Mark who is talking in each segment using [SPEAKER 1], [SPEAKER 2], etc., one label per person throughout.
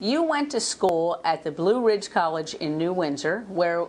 [SPEAKER 1] You went to school at the Blue Ridge College in New Windsor,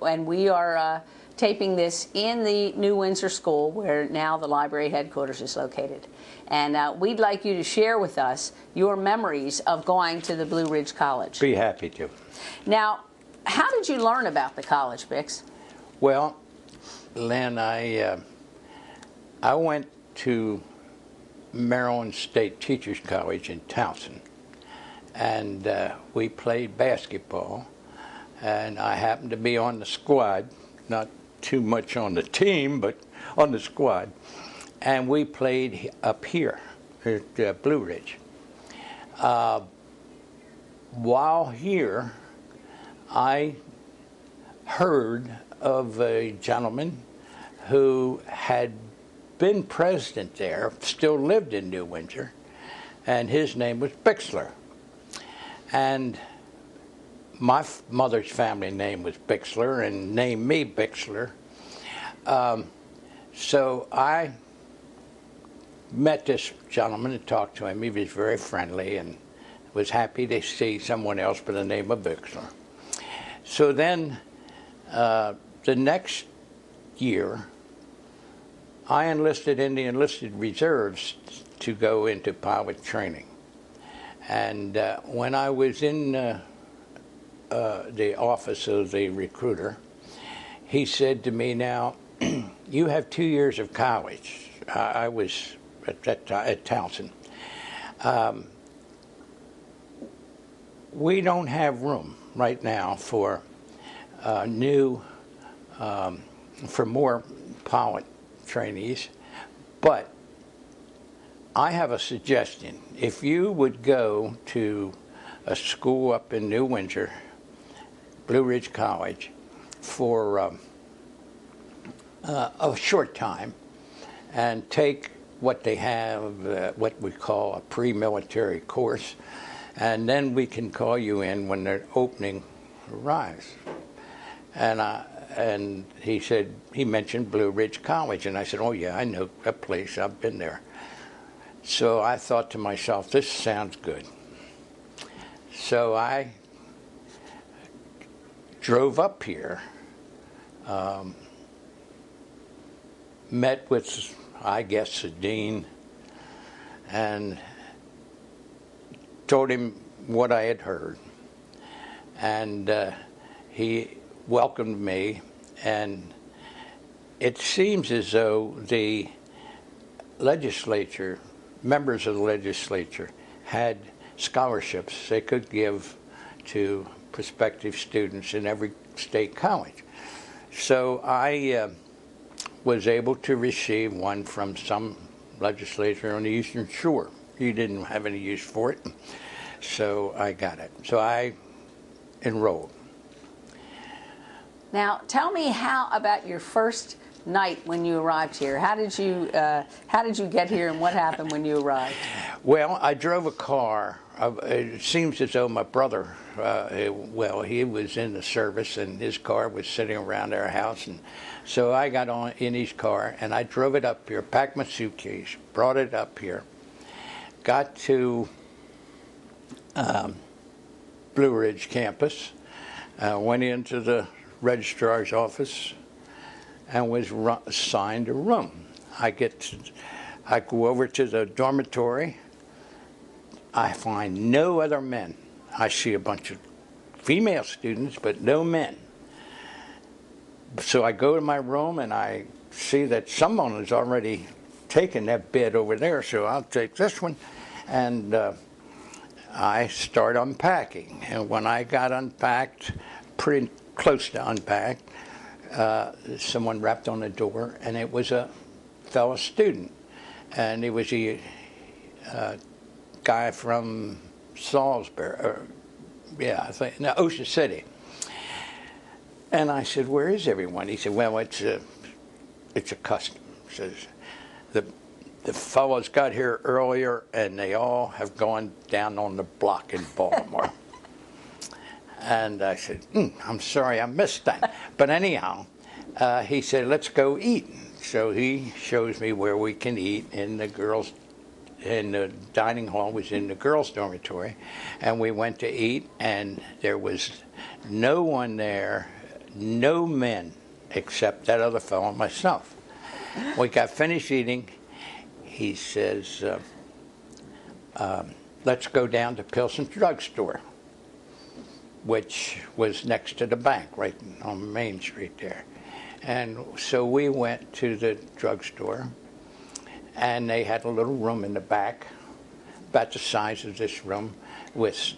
[SPEAKER 1] and we are taping this in the New Windsor School, where now the library headquarters is located. And we'd like you to share with us your memories of going to the Blue Ridge College.
[SPEAKER 2] Be happy to.
[SPEAKER 1] Now, how did you learn about the college, Bix?
[SPEAKER 2] Well, Lynn, I went to Maryland State Teachers College in Towson. And we played basketball, and I happened to be on the squad, not too much on the team, but on the squad. And we played up here at Blue Ridge. While here, I heard of a gentleman who had been president there, still lived in New Windsor, and his name was Bix Wheeler. And my mother's family name was Bix Wheeler and named me Bix Wheeler. So I met this gentleman and talked to him. He was very friendly and was happy to see someone else by the name of Bix Wheeler. So then the next year, I enlisted in the enlisted reserves to go into pilot training. And when I was in the office of the recruiter, he said to me, now, you have 2 years of college. I was at that time at Towson. We don't have room right now for for more pilot trainees, but I have a suggestion. If you would go to a school up in New Windsor, Blue Ridge College, for a short time and take what they have, what we call a pre-military course, and then we can call you in when the opening arrives. And he said, he mentioned Blue Ridge College, and I said, oh yeah, I know that place, I've been there. So I thought to myself, this sounds good. So I drove up here, met with, I guess, the dean, and told him what I had heard. And he welcomed me, and it seems as though the legislature, members of the legislature, had scholarships they could give to prospective students in every state college. So I was able to receive one from some legislator on the Eastern Shore. He didn't have any use for it, so I got it. So I enrolled.
[SPEAKER 1] Now, tell me about your first night when you arrived here. How did you get here, and what happened when you arrived?
[SPEAKER 2] Well, I drove a car. It seems as though my brother, well, he was in the service, and his car was sitting around our house, and so I got on in his car, and I drove it up here, packed my suitcase, brought it up here, got to Blue Ridge campus, went into the registrar's office, and was assigned a room. I go over to the dormitory. I find no other men. I see a bunch of female students, but no men. So I go to my room, and I see that someone has already taken that bed over there, so I'll take this one. And I start unpacking. And when I got unpacked, pretty close to unpacked, someone rapped on the door, and it was a fellow student, and it was a guy from Salisbury, I think, no, Ocean City. And I said, where is everyone? He said, well, it's a custom. He says, the fellows got here earlier, and they all have gone down on the block in Baltimore. And I said, I'm sorry I missed that. But anyhow, he said, let's go eat. So he shows me where we can eat in the girls' in the dining hall was in the girls' dormitory, and we went to eat, and there was no one there, no men, except that other fellow and myself. We got finished eating. He says, let's go down to Pilsen's drugstore, which was next to the bank right on Main Street there. And so we went to the drugstore, and they had a little room in the back, about the size of this room, with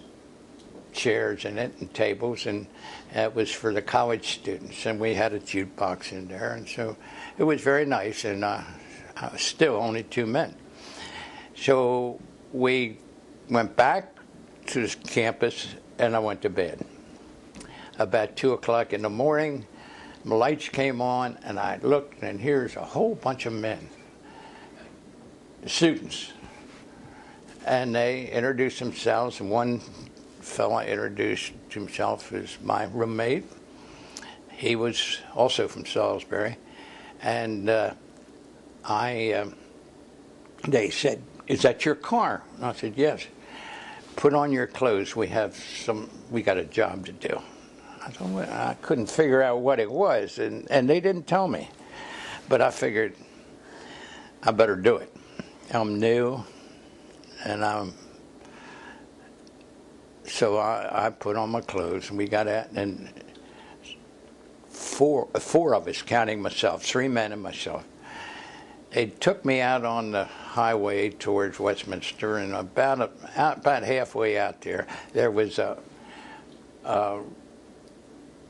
[SPEAKER 2] chairs in it and tables, and it was for the college students. And we had a jukebox in there, and so it was very nice, and still only 2 men. So we went back to the campus, and I went to bed. About 2 o'clock in the morning, the lights came on, and I looked, and here's a whole bunch of men, students. And they introduced themselves, and one fella introduced himself as my roommate. He was also from Salisbury. And they said, "Is that your car?" And I said, "Yes." "Put on your clothes. We got a job to do." I couldn't figure out what it was, and they didn't tell me. But I figured I better do it. I'm new, and so I put on my clothes, and we got out, and four of us, counting myself, 3 men and myself. They took me out on the highway towards Westminster, and about halfway out there was a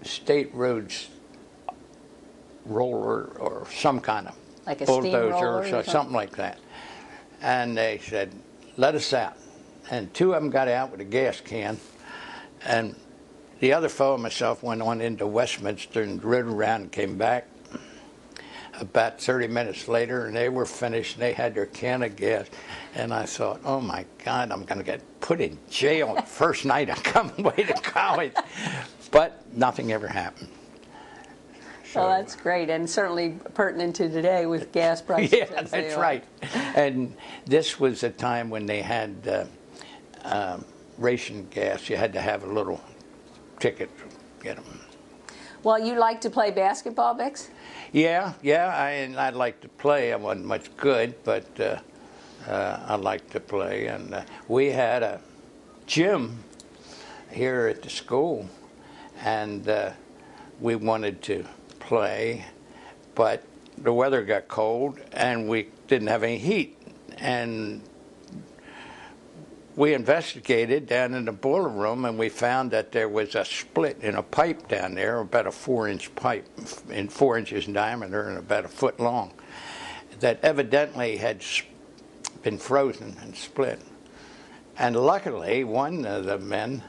[SPEAKER 2] state roads roller or some kind of
[SPEAKER 1] like a
[SPEAKER 2] bulldozer
[SPEAKER 1] steamroller
[SPEAKER 2] or something like that. And they said, "Let us out." And 2 of them got out with a gas can, and the other fellow and myself went on into Westminster and rode around and came back. About 30 minutes later, and they were finished, and they had their can of gas. And I thought, oh my God, I'm going to get put in jail the first night I come away to college. But nothing ever happened. So,
[SPEAKER 1] well, that's great, and certainly pertinent to today with gas prices.
[SPEAKER 2] Yeah, that's right. And this was a time when they had ration gas. You had to have a little ticket to get them.
[SPEAKER 1] Well, you like to play basketball, Bix?
[SPEAKER 2] Yeah, I'd like to play. I wasn't much good, but I liked to play. And we had a gym here at the school, and we wanted to play, but the weather got cold, and we didn't have any heat. And we investigated down in the boiler room, and we found that there was a split in a pipe down there, about a 4-inch pipe, in 4 inches in diameter and about a foot long, that evidently had been frozen and split. And luckily, one of the men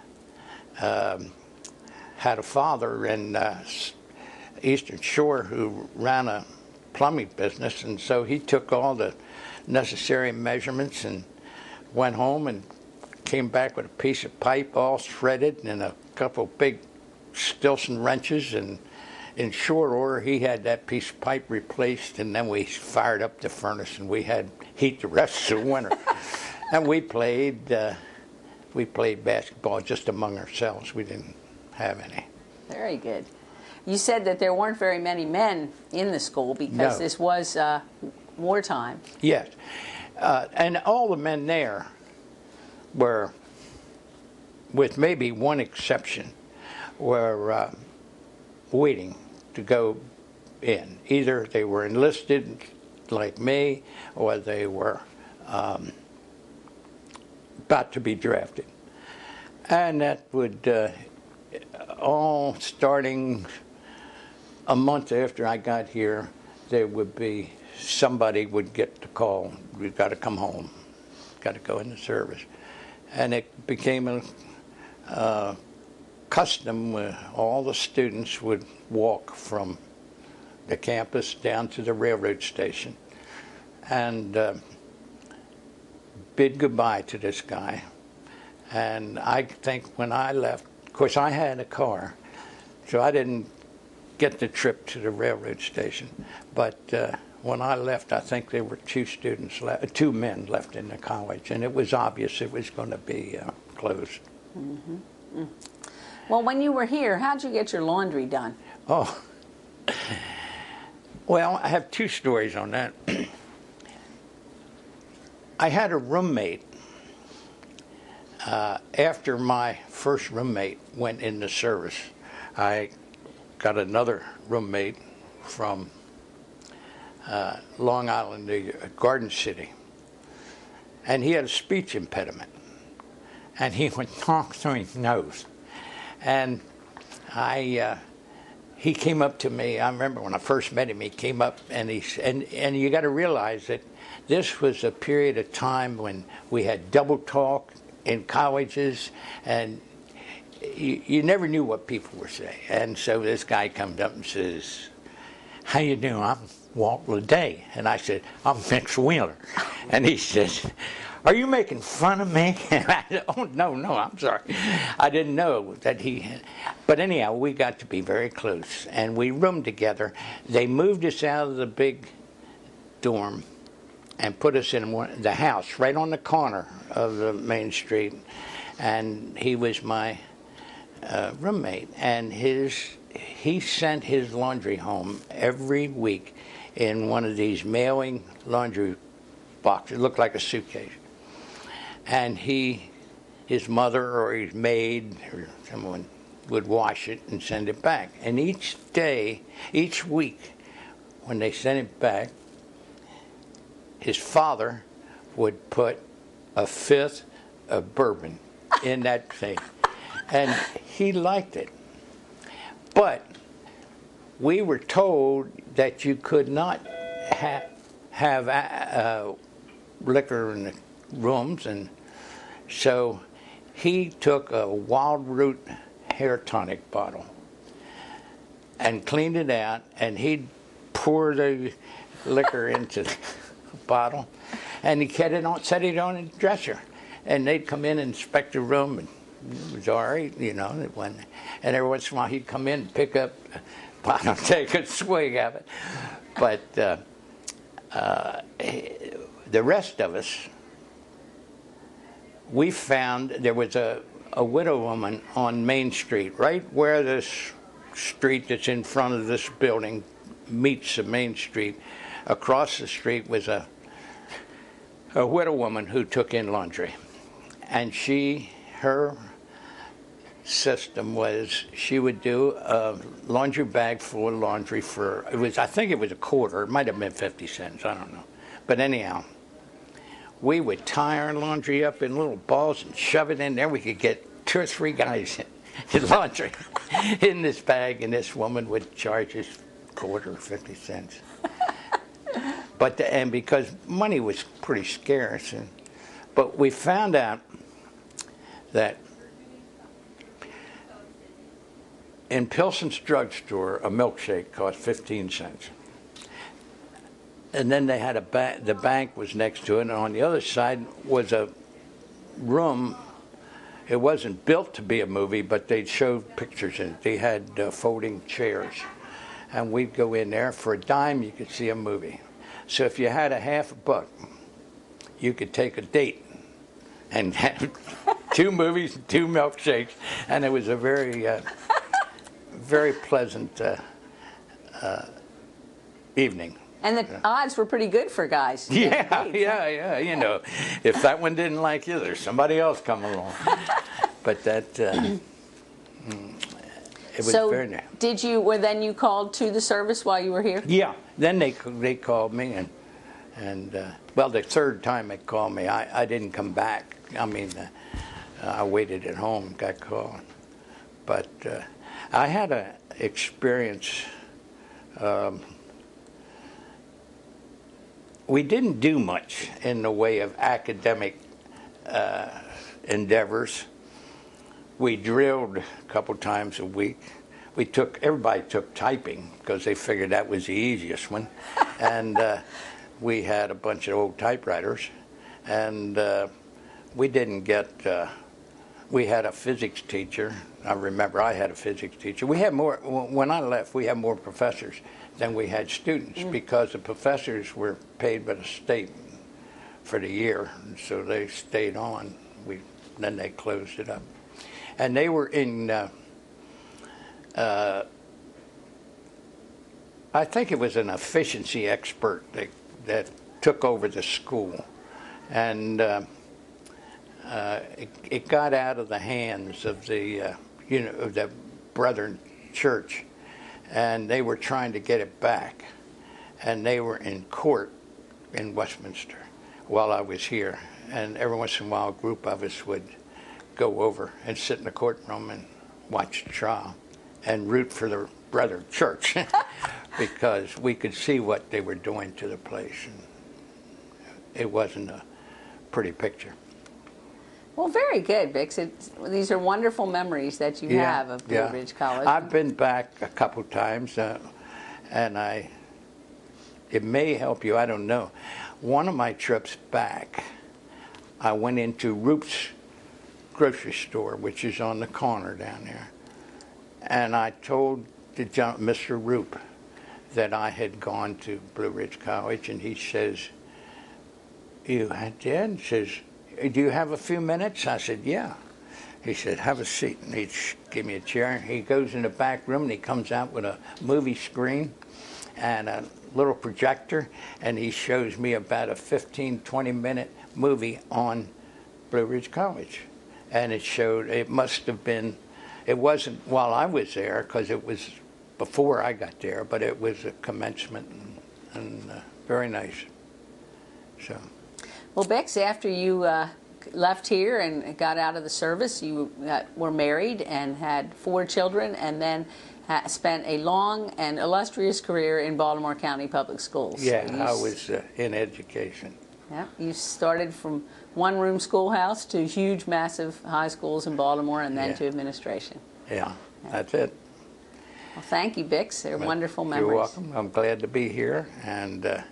[SPEAKER 2] had a father in Eastern Shore who ran a plumbing business, and so he took all the necessary measurements and went home and came back with a piece of pipe all shredded and a couple big Stilson wrenches, and in short order he had that piece of pipe replaced, and then we fired up the furnace and we had heat the rest of the winter. And we played basketball just among ourselves. We didn't have any. Very
[SPEAKER 1] good. You said that there weren't very many men in the school because this was wartime.
[SPEAKER 2] Yes. And all the men there were, with maybe one exception, were waiting to go in. Either they were enlisted like me, or they were about to be drafted. And that would all starting a month after I got here, there would be somebody would get the call, "We've got to come home, got to go into service." And it became a custom where all the students would walk from the campus down to the railroad station and bid goodbye to this guy. And I think when I left, of course I had a car, so I didn't get the trip to the railroad station. But when I left, I think there were two men left in the college, and it was obvious it was going to be closed.
[SPEAKER 1] Mm-hmm. Well, when you were here, how'd you get your laundry done?
[SPEAKER 2] Oh, well, I have two stories on that. I had a roommate. After my first roommate went into service, I got another roommate from Long Island, Garden City, and he had a speech impediment, and he would talk through his nose. And he came up to me. I remember when I first met him, he came up and and you got to realize that this was a period of time when we had double talk in colleges, and you never knew what people were saying. And so this guy comes up and says, "How you doing? I'm Walt Leday." And I said, "I'm Bix Wheeler." And he says, "Are you making fun of me?" And I said, "Oh, no, I'm sorry. I didn't know that he had." But anyhow, we got to be very close, and we roomed together. They moved us out of the big dorm and put us in the house right on the corner of the main street. And he was my roommate, and he sent his laundry home every week in one of these mailing laundry boxes. It looked like a suitcase. And his mother or his maid or someone would wash it and send it back. And each week, when they sent it back, his father would put a fifth of bourbon in that thing. And he liked it. But we were told that you could not have liquor in the rooms, and so he took a Wild Root hair tonic bottle and cleaned it out, and he'd pour the liquor into the bottle, and he set it on the dresser, and they'd come in and inspect the room, and it was all right, and every once in a while he'd come in and pick up a bottle and take a swig of it. But the rest of us, we found there was a widow woman on Main Street, right where this street that's in front of this building meets the Main Street. Across the street was a widow woman who took in laundry. And her system was she would do a laundry bag full of laundry I think it was a quarter, it might have been 50 cents, I don't know. But anyhow, we would tie our laundry up in little balls and shove it in there. We could get 2 or 3 guys in laundry in this bag, and this woman would charge us quarter, 50 cents. And because money was pretty scarce, but we found out that in Pilson's drugstore, a milkshake cost 15 cents. And then they had the bank was next to it, and on the other side was a room. It wasn't built to be a movie, but they showed pictures in it. They had folding chairs. And we'd go in there. For a dime, you could see a movie. So if you had a half a buck, you could take a date and have 2 movies and 2 milkshakes. And it was a very, very pleasant evening.
[SPEAKER 1] And the odds were pretty good for guys.
[SPEAKER 2] Yeah. If that one didn't like you, there's somebody else come along. But that, it was very nice.
[SPEAKER 1] Then you called to the service while you were here?
[SPEAKER 2] Yeah. Then they called me, and the third time they called me, I didn't come back. I mean, I waited at home, got called. But I had an experience. We didn't do much in the way of academic endeavors. We drilled a couple times a week. Everybody took typing because they figured that was the easiest one. And we had a bunch of old typewriters. And we didn't get we had a physics teacher. I remember I had a physics teacher. We had more, when I left, we had more professors than we had students because the professors were paid by the state for the year, and so they stayed on. Then they closed it up. And they were in, I think it was an efficiency expert that took over the school. And it got out of the hands of the, of the Brethren Church, and they were trying to get it back. And they were in court in Westminster while I was here. And every once in a while, a group of us would go over and sit in the courtroom and watch the trial and root for the Brethren Church because we could see what they were doing to the place. And it wasn't a pretty picture.
[SPEAKER 1] Well, very good, Bix. These are wonderful memories that you have of Blue Ridge College.
[SPEAKER 2] I've been back a couple times, and it may help you, I don't know. One of my trips back, I went into Roop's grocery store, which is on the corner down there, and I told Mr. Roop that I had gone to Blue Ridge College, and he says, "You did?" He says, "Do you have a few minutes?" I said, "Yeah." He said, "Have a seat." And he gave me a chair. He goes in the back room, and he comes out with a movie screen and a little projector, and he shows me about a 15, 20-minute movie on Blue Ridge College. And it showed, it must have been, it wasn't while I was there, because it was before I got there, but it was a commencement, and very nice. So.
[SPEAKER 1] Well, Bix, after you left here and got out of the service, you were married and had 4 children, and then spent a long and illustrious career in Baltimore County Public Schools.
[SPEAKER 2] Yeah, I was in education.
[SPEAKER 1] Yeah, you started from one-room schoolhouse to huge, massive high schools in Baltimore, and then to administration.
[SPEAKER 2] Yeah, that's it.
[SPEAKER 1] Well, thank you, Bix. They're wonderful memories.
[SPEAKER 2] You're welcome. I'm glad to be here, and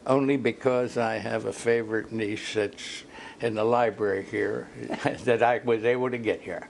[SPEAKER 2] only because I have a favorite niece that's in the library here that I was able to get here.